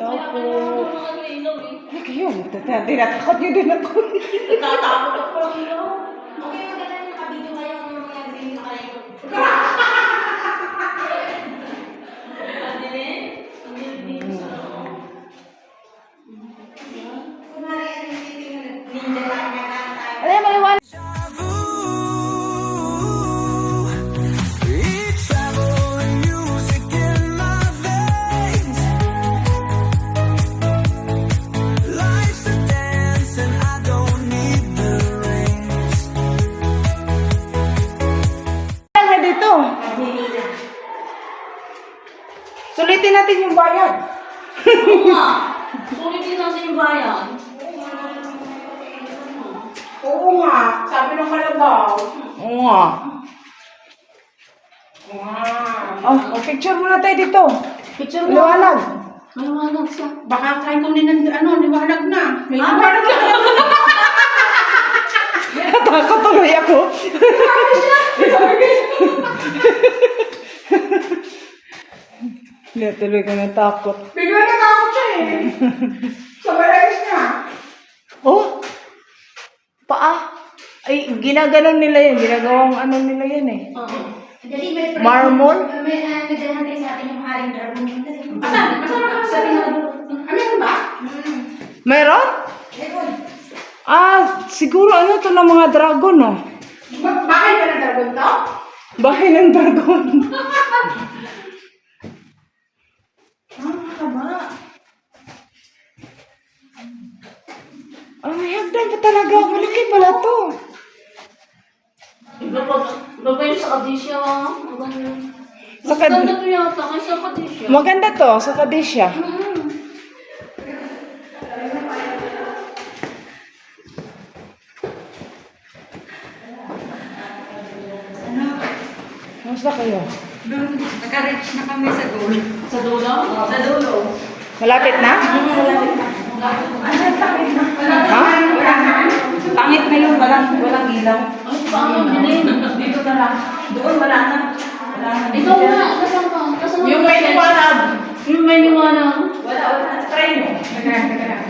Hello po. Ay, kayo. Tinatakot nyo din ako. Nagtatakot ako ng ilaw. Okay, maganda yung nakabidyo kayo ng mga green na kayo. Ano yung maliwanag? Dito. Sulitin natin yung bayad. Oo nga. Sulitin natin yung bayan. Oo nga. Sabi ng kalabaw. Oo nga. Wow. Oh, picture muna tayo dito. Picture mo. Liwanag. Maliwanag siya. Baka try ko din ng liwanag na. May liwanag na. Natakot tuloy ako. Hindi, tuloy ko natakot. Bigla natakot siya eh. Sabay ayos niya. Oh? Paa? Ay, ginaganon nila yan. Ginagawang ano nila yan eh. Oo. Dali, may friend. Marmol? May nagdahantay sa atin yung haring dragon. Asan? Asan na Sabi na ano ba? Meron? Meron. Ah, siguro ano to ng mga dragon, no? Bahay ba ng dragon to? Bahay ng dragon. Tama. Oh, may hagdan pa talaga. Malaki pala to. Iba pa yun sa Kadisha. Sa Maganda to yata kasi sa Kadisha. Maganda to, sa Kadisha. Kamusta kayo? Naka-reach na kami sa dulo. Sa dulo? Sa dulo. Malapit na? Ha? Pangit na yun, walang ilaw. Ay, paano din? Dito na lang. Doon wala na. Wala na. Ikaw nga, kasama ka. Kasama Yung ka. may liwanag. Yung may liwanag. Wala. Try mo. Teka.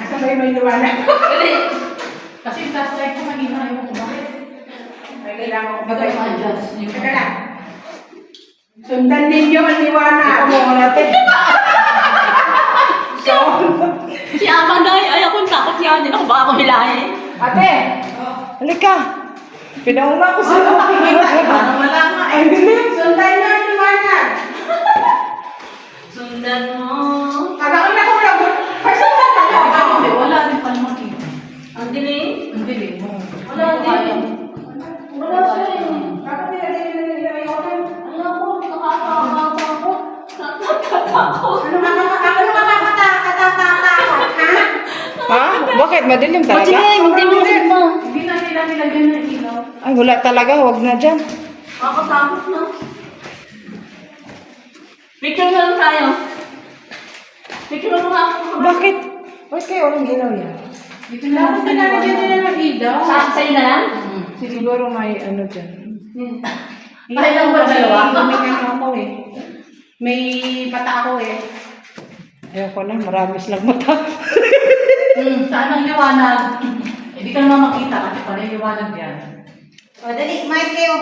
Asa ba yung may liwanag? Kasi last try ko kanina ayaw ko bakit. May kailangan ko Bagay ba? ma-adjust. Teka lang. Sundan ninyo ang liwanag. Ito mo natin. So, Si Amanday, ay akong takot yan. Hindi ako baka ako hilahin. ate, halika. Pinauna ko sa Parang wala nga Ay, hindi. Sundan nyo ang liwanag. Sundan mo. Kailangan na ko lang. Ay, sundan ka lang. Hindi, wala din pala makita. Ang dilim. Ang dilim. Wala din. Wala siya eh. Bakit nilagay nyo na nila yung open? Alam ko, nakakatakot. Nakakatakot. Ano makakatakot, ha? Ha? Bakit? Madilim talaga? Hindi mo na. Hindi na nila nilagyan ng ilaw. Ay, wala talaga. Huwag na dyan. Nakakatakot na. Picture na lang tayo. Picture na lang ako. Bakit? Bakit kayo walang ginaw yan? Dito na lang Nilagyan nila ng ilaw. Sa'yo na lang? Siguro may ano dyan. Ay, lang ba dalawa? May ano ako eh. May mata ako eh. Ayoko na, marami silang mata. Saan ang liwanag? Hindi ka naman makita kasi pala yung liwanag yan. O, dali, mais kayo.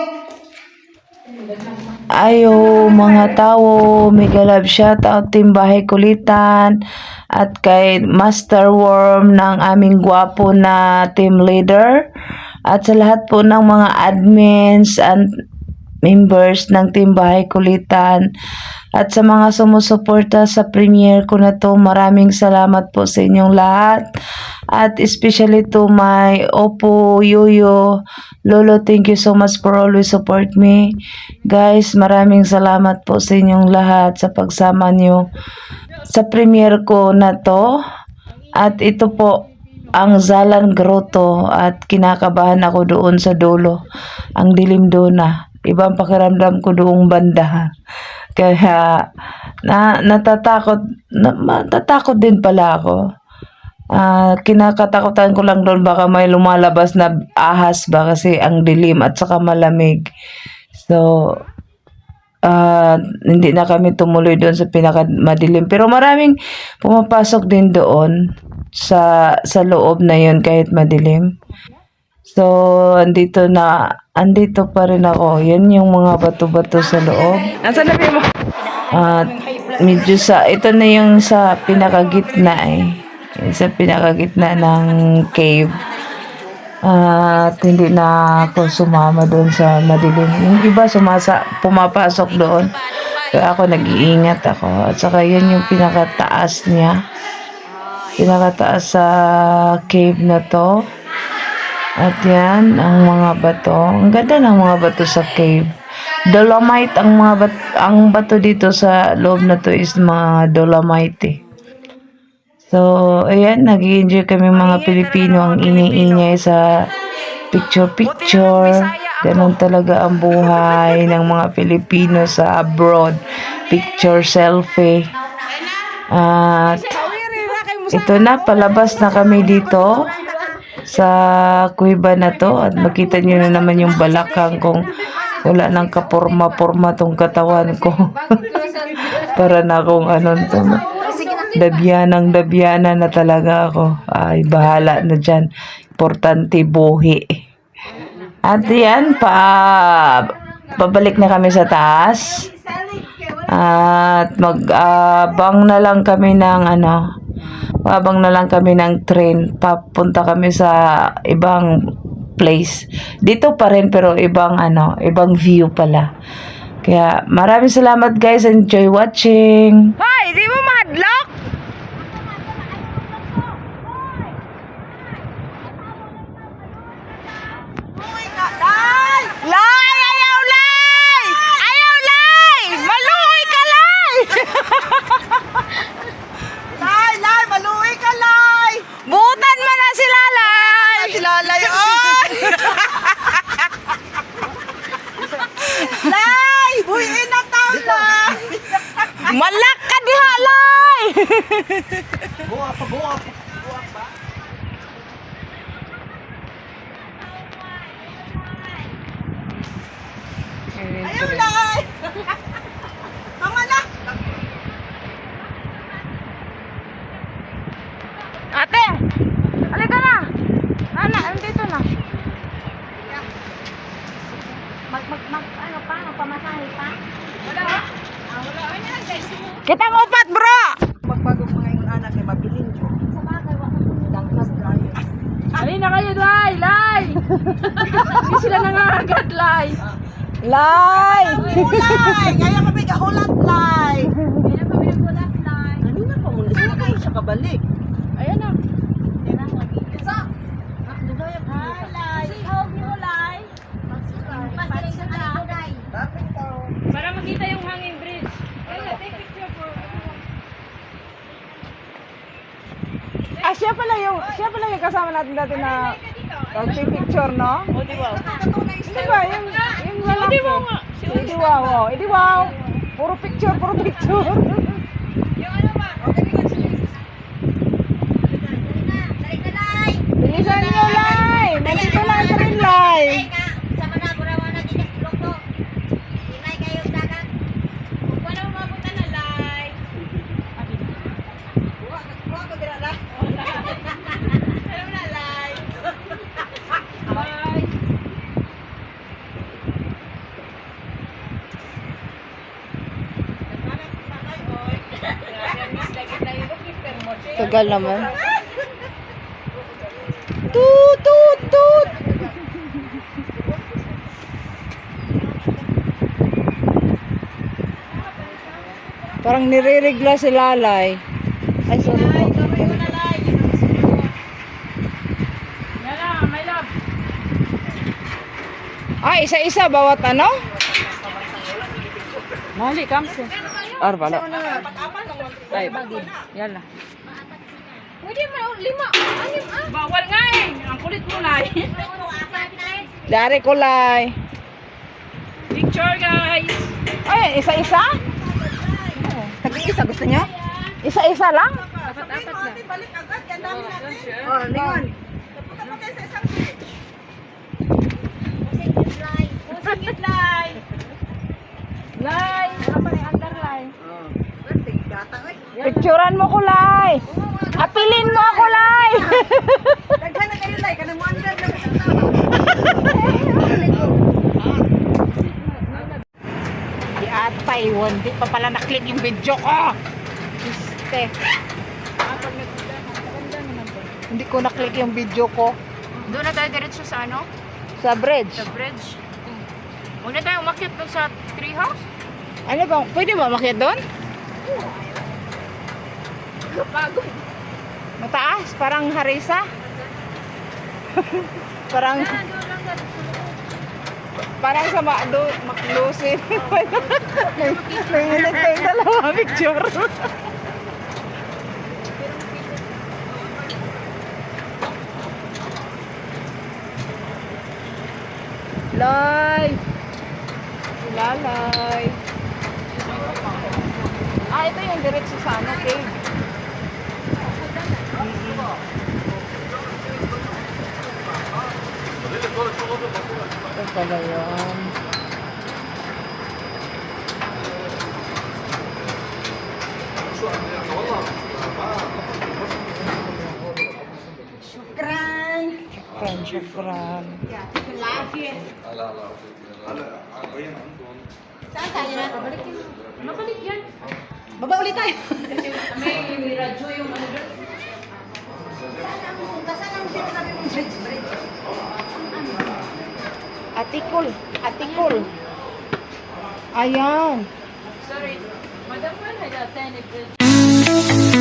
Ayo mga tao, mega love shoutout Team Bahay Kulitan at kay Master Worm ng aming gwapo na team leader at sa lahat po ng mga admins and members ng Team Bahay Kulitan at sa mga sumusuporta sa premiere ko na to, maraming salamat po sa inyong lahat at especially to my Opo, Yoyo, Lolo, thank you so much for always support me guys, maraming salamat po sa inyong lahat sa pagsama nyo sa premiere ko na to at ito po ang Zalan Grotto at kinakabahan ako doon sa dulo, ang dilim doon na ibang pakiramdam ko doong banda. Kaya natatakot din pala ako. Kinakatakutan ko lang doon baka may lumalabas na ahas ba kasi ang dilim at saka malamig. So hindi na kami tumuloy doon sa pinakamadilim. Pero maraming pumapasok din doon sa loob na yun kahit madilim. So, andito pa rin ako. Yan yung mga bato-bato sa loob. Nasaan na mo? At medyo ito na yung sa pinakagitna eh. Yung sa pinakagitna ng cave. At hindi na ako sumama doon sa madilim. Yung iba pumapasok doon. Kaya ako nag-iingat ako. At saka yun yung pinakataas niya. Pinakataas sa cave na to. At yan ang mga bato. Ang ganda ng mga bato sa cave. Dolomite ang bato dito sa loob na to is mga dolomite eh. So, ayan, nag-i-enjoy kami mga Pilipino, ang ingay-ingay sa picture-picture. Ganon talaga ang buhay ng mga Pilipino sa abroad. Picture, selfie. At ito na, palabas na kami dito sa kuweba na to. At makita nyo na naman yung balakang kung wala nang kaporma-porma tong katawan ko. Para na akong dabyana na talaga ako. Ay, bahala na dyan. Importante buhi. At yan, pabalik na kami sa taas. At mag-abang na lang kami ng train. Papunta kami sa ibang place. Dito pa rin pero ibang view pala. Kaya maraming salamat guys. Enjoy watching. Hoy, di mo mahadlok? Lay! Ayaw, Lay! Ayaw, Lay! Maluoy ka, Lay! Lay, maluwi ka, Lay! Butan mo na si Lalay! Si Lalay, oy! Lay, buhiin na tao, Lay! Malak ka diha, Lay! Buwa pa. Ayaw, Lay! Tama na! Ate! Halika na! Nana, andito na. Pamasahe pa? Kitang upat, bro! Magbago mga yung anak ay mabilin ko. Sa bagay, wala ko Dangkas tayo. Halina kayo, Lay! Lay! Hindi sila nangangagat, Lay! Lay! Lay! Kaya kami kahulat, Lay! Kaya kami nagkulat, Lay. Kanina pa muna sila kayo siya kabalik. Ayan na. Yan ang isa. Lay. Hawag niyo, Lay. Pagkilig sa Lay. Dapat tao. Para makita yung hanging bridge. Ayun, take picture for... siya pala yung kasama natin dati na picture, no? O, di ba? Di ba? Yung lalaki. Di wow, oh. Di wow. Puro picture. Yung ano ba? Bilisan niyo, Lay! Nandito lang sa rin, Lay! Sama na, burawa na din yung loko. Inay kayo dagat. Kung wala mabuta na, Lay. Buwa ko dira na. Alam na, Lay. Bye! Tagal naman. Tut! Parang nire-regla si Lalay. Ay, sorry po. Ay, isa-isa bawat ano? Mali, kamse. Bala. Ay, bagay. Yala. Pwede mo, 5. 6, Bawal nga eh. Ang kulit mo, Lay. Dari ko, Lay. Picture, guys. Ay, isa-isa? Tag-isa gusto niyo? Isa-isa lang? Apat-apat lang. Balik agad, yan namin natin. Oh, lingon. Punta pa tayo sa isang beach. Lai! Wala pa rin underline. Gata, oy. Picturean mo ko, Lai! Apilin mo ako, Lai! Daghan na kayo, Lai. Kanang wonder na sa Di ata, di pa pala naklik yung video ko. Este. Hindi ko naklik yung video ko. Doon na tayo diretso sa ano? Sa bridge. Sa bridge. Huwag na tayo umakyat doon sa tree house. Ano ba? Pwede ba makiat doon? Pagod. Mataas, parang harisa. parang parang sa maklusin. Nanginig tayo dalawa picture. Lai! Lalay! Ah, ito yung diretso sa ano, cave. Ito pala yun. Shukran. Syukran. Saan tayo na? Mabalik yan. Baba ulit tayo. May radyo yung ano doon. Saan ang sinasabi mong bridge? Atikul. Atikul. Ayan. Sorry. Madam, when I attend it.